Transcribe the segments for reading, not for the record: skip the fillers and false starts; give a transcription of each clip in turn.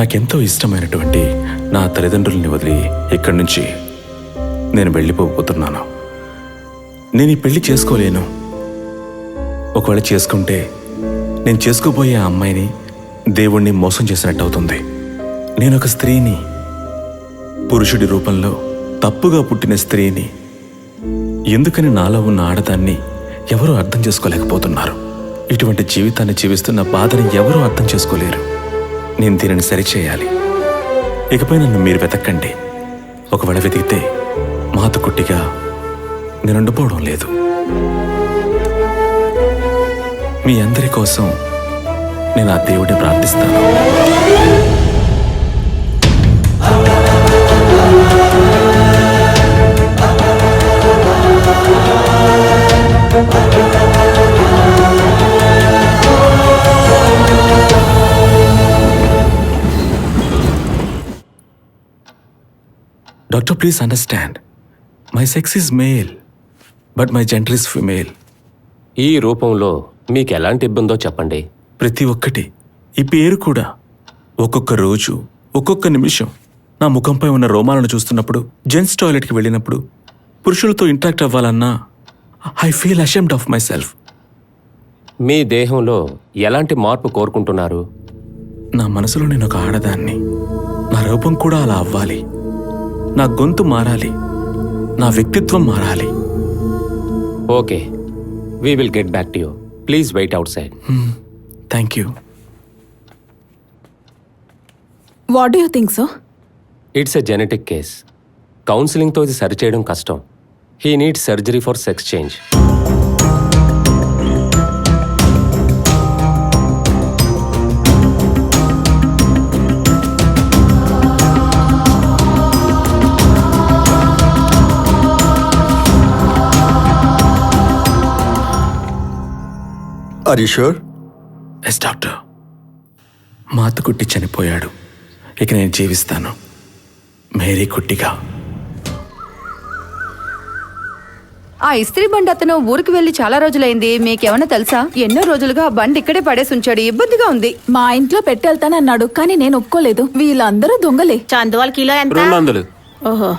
నాకెంతో ఇష్టమైనటువంటి నా తల్లిదండ్రుల్ని వదిలి ఇక్కడి నుంచి నేను వెళ్ళిపోతున్నాను. నేను ఈ పెళ్లి చేసుకోలేను. ఒకవేళ చేసుకుంటే నేను చేసుకోబోయే ఆ అమ్మాయిని దేవుణ్ణి మోసం చేసినట్టు అవుతుంది. నేను ఒక స్త్రీని, పురుషుడి రూపంలో తప్పుగా పుట్టిన స్త్రీని. ఎందుకని నాలో ఉన్న ఆడదాన్ని ఎవరూ అర్థం చేసుకోలేకపోతున్నారు? ఇటువంటి జీవితాన్ని జీవిస్తున్న బాధని ఎవరూ అర్థం చేసుకోలేరు. నేను దీనిని సరిచేయాలి. ఇకపై నన్ను మీరు వెతక్కండి. ఒకవేళ వెతికితే మాతుకుట్టిగా నేను ఉండిపోవడం లేదు. మీ అందరి కోసం నేను ఆ దేవుడిని ప్రార్థిస్తాను. Doctor, please understand. My sex is male, but my gender is female. ఈ రూపంలో మీకు ఎలాంటి ఇబ్బందో చెప్పండి. ప్రతి ఒక్కటి, ఈ పేరు కూడా, ఒక్కొక్క రోజు, ఒక్కొక్క నిమిషం నా ముఖంపై ఉన్న రోమాలను చూస్తున్నప్పుడు, జెంట్స్ టాయిలెట్కి వెళ్ళినప్పుడు, పురుషులతో ఇంటరాక్ట్ అవ్వాలన్నా I feel ashamed of myself. మీ దేహంలో ఎలాంటి మార్పు కోరుకుంటున్నారు? నా మనసులో నేను ఒక ఆడదాన్ని. నా రూపం కూడా అలా అవ్వాలి. నా గొంతు మారాలి. నా వ్యక్తిత్వం మారాలి. Okay, we will get back to you. Please wait outside. Thank you. What do you think so? It's a genetic case. కౌన్సిలింగ్తో ఇది సరిచేయడం కష్టం. He needs surgery for sex change. Are you sure? Yes doctor. మాతుకుట్టి చనిపోయాడు. ఇక నేను జీవిస్తాను Mary కుట్టిగా. ఆ ఇస్త్రీ బండి అతను ఊరికి వెళ్లి చాలా రోజులైంది. మీకేమన్నా తెలుసా? ఎన్నో రోజులుగా ఆ బండి ఇక్కడే పడేసి ఉంచాడు. ఇబ్బందిగా ఉంది. మా ఇంట్లో పెట్టెళ్తానన్నాడు, కానీ నేను ఒప్పుకోలేదు. వీళ్ళందరూ దొంగలే. చందువాల కిలో ఎంత? 200. ఓహో,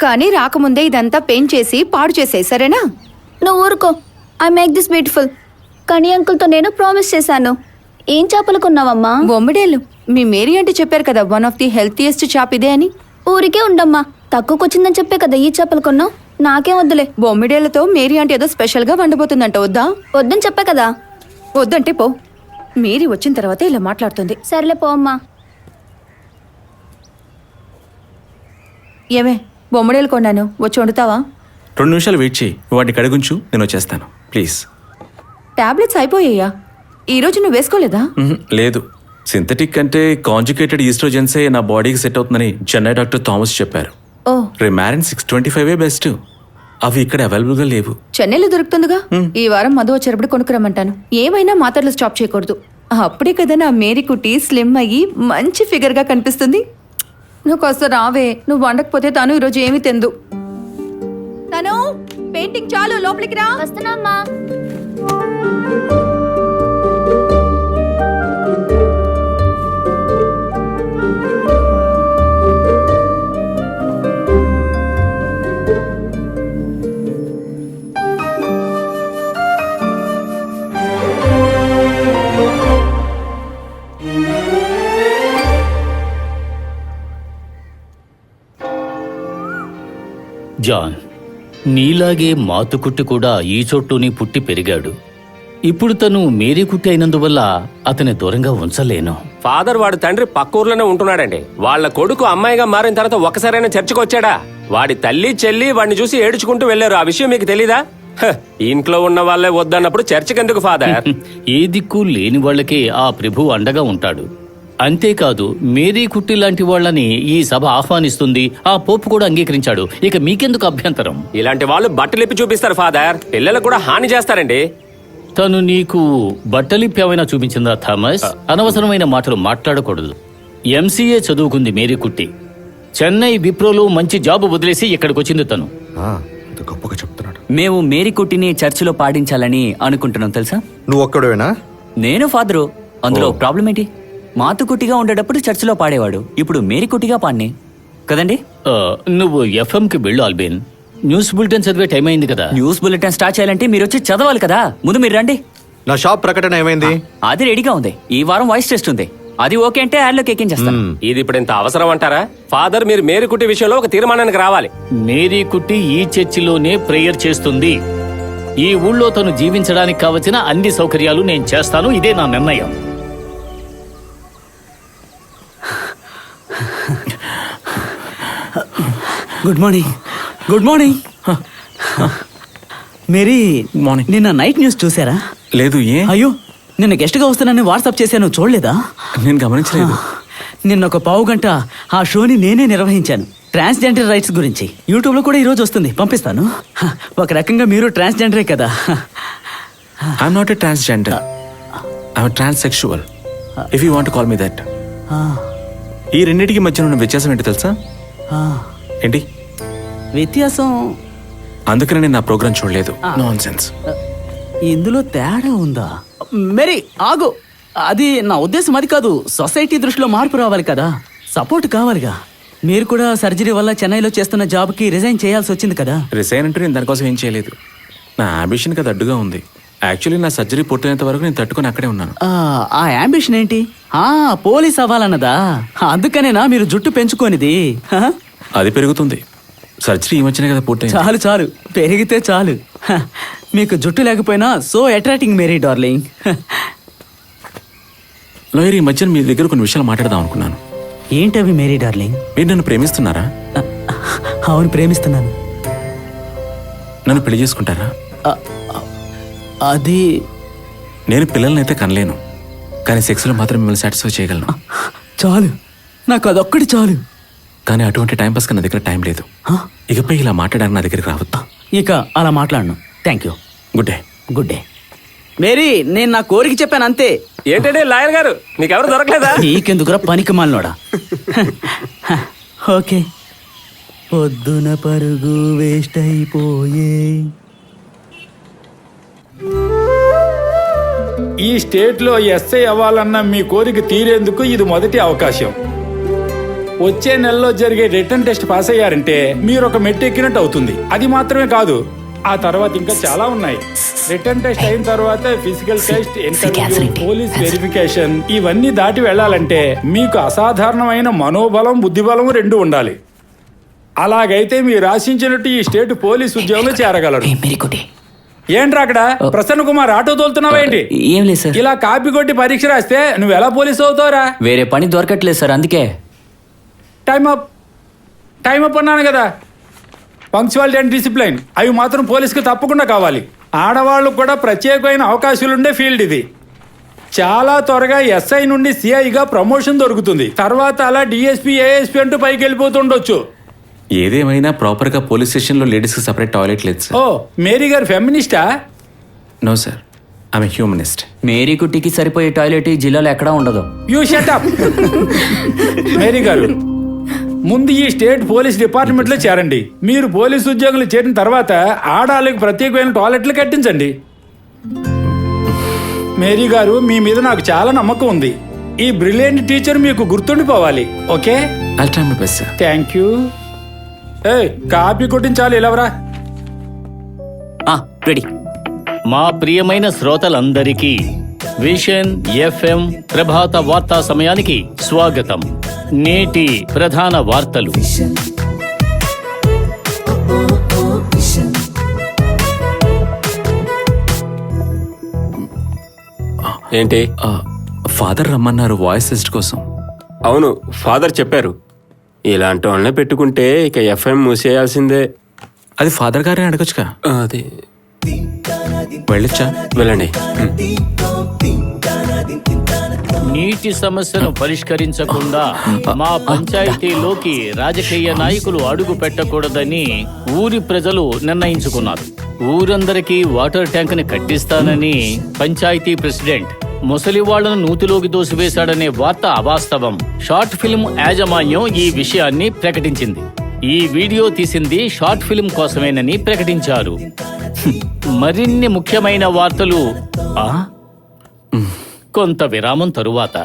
కానీ రాకముందే ఇదంతా పెయింట్ చేసి పాడు చేసే, సరేనా? నువ్వు ఊరుకో. I make this beautiful. కనీ అంకుల్తో నేను ప్రామిస్ చేశాను. ఏం చేపలు కొన్నావమ్మా? బొమ్మిడేలు. మీ మేరీ అంటే చెప్పారు కదా, one of the healthiest chap ఇదే అని. ఊరికే ఉండమ్మా. తక్కువకొచ్చిందని చెప్పే కదా ఈ చేపలు కొన్నావు. నాకేం వద్దులే. బొమ్మిడేలతో మేరీ అంటే ఏదో స్పెషల్ గా వండబోతుందంట. వద్దా? వద్దని చెప్పే కదా. వద్దంటే పో. మేరీ వచ్చిన తర్వాత ఇలా మాట్లాడుతుంది. సర్లే పో అమ్మా. ఏమే, బొమ్మిడేలు కొన్నాను, వచ్చి వండుతావా? 2 నిమిషాలు వెయిట్ చేయి. వాటిని కడుగుంచు, నేను వచ్చేస్తాను ప్లీజ్. టాబ్లెట్స్ అయిపోయాయా? ఈ రోజు నువ్వు వేసుకోలేదా? లేదు, సింథటిక్ అంటే కాంజుకేటెడ్ ఈస్ట్రోజెన్సే నా బాడీకి సెట్ అవుతుందని చెన్నై డాక్టర్ థామస్ చెప్పారు. ఓ, రిమారిన్ 625 బెస్ట్. అవి ఇక్కడ అవైలబుల్గా లేవు. చెన్నైలో దొరుకుతుందిగా. ఈ వారం మధు వచ్చేటప్పుడు కొనుక్కురమ్మంటాను. ఏమైనా మాత్రలు స్టాప్ చేయకూడదు. అప్పుడే కదా నా మేరీ కుట్టి స్లిమ్ అయ్యి మంచి ఫిగర్ గా కనిపిస్తుంది. నువ్వు కాస్త రావే. నువ్వు వండకపోతే తను ఈరోజు ఏమి తిందు. తను పెయింటింగ్ చాలు, లోపలికి రా. వస్తున్నామ్మా. జాన్, నీలాగే మాతుకుట్టి కూడా ఈ చోటుని పుట్టి పెరిగాడు. ఇప్పుడు తను మేరీ కుట్టి అయినందువల్ల అతని దూరంగా ఉంచలేను. ఫాదర్ వాడి తండ్రి పక్క ఊర్లోనే ఉంటున్నాడండి. వాళ్ళ కొడుకు అమ్మాయిగా మారిన తర్వాత ఒక్కసారైనా చర్చకు వచ్చాడా? వాడి తల్లి చెల్లి వాడిని చూసి ఏడుచుకుంటూ వెళ్లారు. ఆ విషయం మీకు తెలీదా? ఇంట్లో ఉన్న వాళ్ళే వద్దన్నప్పుడు చర్చకి ఎందుకు ఫాదర్? ఏ దిక్కు లేని వాళ్ళకే ఆ ప్రభు అండగా ఉంటాడు. అంతేకాదు, మేరీ కుట్టి లాంటి వాళ్ళని ఈ సభ ఆహ్వానిస్తుంది. ఆ పోపు కూడా అంగీకరించాడు. ఇక మీకెందుకు అభ్యంతరం? ఇలాంటి వాళ్ళు బట్టలిప్పి చూపిస్తారు ఫాదర్. పిల్లలకు కూడా హాని చేస్తారండి. తను నీకు బట్టలిప్పి ఏమైనా చూపించిందా థామస్? అనవసరమైన మాటలు మాట్లాడకూడదు. ఎంసీఏ చదువుకుంది మేరీ కుట్టి. చెన్నై విప్రోలో మంచి జాబ్ వదిలేసి ఇక్కడికి వచ్చింది తను. గొప్పగా చెప్తున్నాడు. మేము మేరీ కుట్టిని చర్చిలో పాడించాలని అనుకుంటున్నాం తెలుసా? నువ్వు ఒక్కడవేనా? నేను ఫాదరు. అందులో ప్రాబ్లం ఏంటి? మాతుకుట్టిగా ఉండేటప్పుడు చర్చిలో పాడేవాడు, ఇప్పుడు మేరీ కుట్టిగా పాడిని కదండి. నువ్వు ఎఫ్ఎంకి వెళ్ళు ఆల్బిన్. న్యూస్ బులెటిన్ చదివే టైం అయింది కదా. న్యూస్ బులెటిన్ స్టార్ట్ చేయాలంటే మీరు వచ్చి చదవాలి కదా. ముందు మీరు రండి. నా షాప్ ప్రకటన ఏమైంది? అది రెడీగా ఉంది. ఈ వారం వాయిస్ టెస్ట్ ఉంది. అది ఓకే అంటే యాడ్లోకి ఎక్కించేస్తాను. ఇది ఇప్పుడు ఇంత అవసరం అంటారా? ఫాదర్, మీరు మేరీకుట్టి విషయంలో ఒక తీర్మానానికి రావాలి. మేరీ కుట్టి ఈ చర్చిలోనే ప్రేయర్ చేస్తుంది. ఈ ఊళ్ళో తను జీవించడానికి కావలసిన అన్ని సౌకర్యాలు నేను చేస్తాను. ఇదే నా నిర్ణయం. Good morning. Good morning. Mary, morning. నిన్న నైట్ న్యూస్ చూసారా? లేదు. ఏ? అయ్యో, నిన్న గెస్ట్గా వస్తానని వాట్సాప్ చేశాను, చూడలేదా? నేను గమనించలేదు. నిన్న ఒక పావు గంట ఆ షోని నేనే నిర్వహించాను. ట్రాన్స్జెండర్ రైట్స్ గురించి. యూట్యూబ్లో కూడా ఈరోజు వస్తుంది, పంపిస్తాను. ఒక రకంగా మీరు ట్రాన్స్జెండరే కదా. I'm not a transgender, I'm transsexual, if you want call me that. ఈ రెండింటికి మధ్య ఉన్న వ్యత్యాసం ఏంటి తెలుసా? ఏంటి వ్యత్యాసం? అందుకనే నేను నా ప్రోగ్రామ్ చూడలేదు. నాన్సెన్స్. ఇందులో తేడా ఉందా? మేరీ ఆగు. అది నా ఉద్దేశం అది కాదు. సొసైటీ దృష్టిలో మార్పు రావాలి కదా, సపోర్ట్ కావాలిగా. మీరు కూడా సర్జరీ వల్ల చెన్నైలో చేస్తున్న జాబ్కి రిజైన్ చేయాల్సి వచ్చింది కదా. రిసైన్ అంటే నేను దానికోసం ఏం చేయలేదు. నా అంబిషన్కి అది అడ్డుగా ఉంది. యాక్చువల్లీ నా సర్జరీ పూర్తయినంత వరకు నేను తట్టుకొని అక్కడే ఉన్నాను. ఆ అంబిషన్ ఏంటి? పోలీస్ అవ్వాలన్నదా? అందుకనేనా మీరు జుట్టు పెంచుకోనిది? అది పెరుగుతుంది. సర్జరీ ఈ మధ్యనే కదా పూర్తయింది. చాలు చాలు, పెరిగితే చాలు. మీకు జుట్టు లేకపోయినా so attracting Mary darling. Lawyer, ఈ మధ్యన మీ దగ్గర కొన్ని విషయాలు మాట్లాడదాం అనుకున్నాను. ఏంటవి మేరీ డార్లింగ్? మీరు నన్ను ప్రేమిస్తున్నారా? అవును, ప్రేమిస్తున్నాను. నన్ను పెళ్లి చేసుకుంటారా? అది నేను పిల్లల్ని అయితే కనలేను, కానీ సెక్స్లో మాత్రం మిమ్మల్ని సాటిస్ఫై చేయగలను. చాలు, నాకు అదొక్కటి చాలు. కానీ అటువంటి టైంపాస్ నా దగ్గర టైం లేదు. ఇకపై ఇలా మాట్లాడడానికి నా దగ్గరికి రావద్దు. ఇక అలా మాట్లాడను. Thank you. Good day. Good day. Mary, నేను నా కోరిక చెప్పాను అంతే. ఏంటంటే లాయర్ గారు, మీకెవరు దొరకలేదా? నీకెందుకురా పనికి మాలినోడా. ఓకే. పొద్దున పరుగు వేస్ట్ అయిపోయే. ఈ స్టేట్లో ఎస్ఐ అవ్వాలన్న మీ కోరిక తీరేందుకు ఇది మొదటి అవకాశం. వచ్చే నెలలో జరిగే రిటర్న్ టెస్ట్ పాస్ అయ్యారంటే మీరు ఒక మెట్టు ఎక్కినట్టు అవుతుంది. అది మాత్రమే కాదు, ఆ తర్వాత ఇంకా చాలా ఉన్నాయి. రిటర్న్ టెస్ట్ అయిన తర్వాత physical test, interview, police verification, ఇవన్నీ దాటి వెళ్ళాలంటే మీకు అసాధారణమైన మనోబలం, బుద్ధిబలం రెండు ఉండాలి. అలాగైతే మీరు ఆశించినట్టు ఈ స్టేట్ పోలీస్ ఉద్యోగంలో చేరగలరు. ఏంట్రా అక్కడ ప్రసన్న కుమార్ ఆటో తోలుతున్నావా ఏంటి? ఏం లేదు సార్. ఇలా కాపీ కొట్టి పరీక్ష రాస్తే నువ్వు ఎలా పోలీసు అవుతావురా? వేరే పని దొరకట్లేదు సార్, అందుకే. టైం అప్ అన్నాను కదా. పంక్చువాలిటీ అండ్ డిసిప్లైన్ అవి మాత్రం పోలీస్కి తప్పకుండా కావాలి. ఆడవాళ్ళకు కూడా ప్రత్యేకమైన అవకాశాలుండే ఫీల్డ్ ఇది. చాలా త్వరగా ఎస్ఐ నుండి సిఐగా ప్రమోషన్ దొరుకుతుంది. తర్వాత అలా డిఎస్పీ, ఏఎస్పీ అంటూ పైకి వెళ్ళిపోతుండొచ్చు. ఏదేమైనా ప్రాపర్గా పోలీస్ స్టేషన్లో లేడీస్కి సపరేట్ టాయిలెట్ లేదు సార్. ఓ, మేరీ గారు ఫెమినిస్టా? No sir, I'm humanist. Mary కుట్టికి సరిపోయే టాయిలెట్ ఈ జిల్లాలో ఎక్కడా ఉండదు. You shut up. మేరీ గారు, ముందు ఈ స్టేట్ పోలీస్ డిపార్ట్మెంట్ లో చేరండి. మీరు పోలీస్ ఉద్యోగులు చేరిన తర్వాత ఆడాళ్ళకి ప్రత్యేకమైన టాయిలెట్లు కట్టించండి. మేరీ గారు, మీ మీద నాకు చాలా నమ్మకం ఉంది. ఈ బ్రిలియంట్ టీచర్ మీకు గుర్తుండిపోవాలి. Okay? I'll try my best, sir. Thank you. Copy కొట్టించాలి. ఇలావరా. రెడీ. మా ప్రియమైన శ్రోతలందరికీ విషన్ ఎఫ్ఎం ప్రభాత వార్తా సమయానికి స్వాగతం. నేటి ప్రధాన వార్తలు. ఏంటి? ఫాదర్ రమ్మన్నారు వాయిస్ టెస్ట్ కోసం. అవును, ఫాదర్ చెప్పారు. ఇలాంటి వాళ్ళనే పెట్టుకుంటే ఇక ఎఫ్ఎం మూసేయాల్సిందే. అది ఫాదర్ గారే అడగచ్చుగా. అది వెళ్ళొచ్చా? వెళ్ళండి. నీటి సమస్యను పరిష్కరించకుండా మా పంచాయతీలోకి రాజకీయ నాయకులు అడుగు పెట్టకూడదని ఊరి ప్రజలు నిర్ణయించుకున్నారు. ఊరందరికీ వాటర్ ట్యాంక్ ని కట్టిస్తానని పంచాయతీ ప్రెసిడెంట్ ముసలి వాళ్లను నూతిలోకి దోసివేశాడనే వార్త అవాస్తవం. షార్ట్ ఫిల్మ్ యాజమాన్యం ఈ విషయాన్ని ప్రకటించింది. ఈ వీడియో తీసింది షార్ట్ ఫిల్మ్ కోసమేనని ప్రకటించారు. మరిన్ని ముఖ్యమైన వార్తలు కొంత విరామం తరువాత.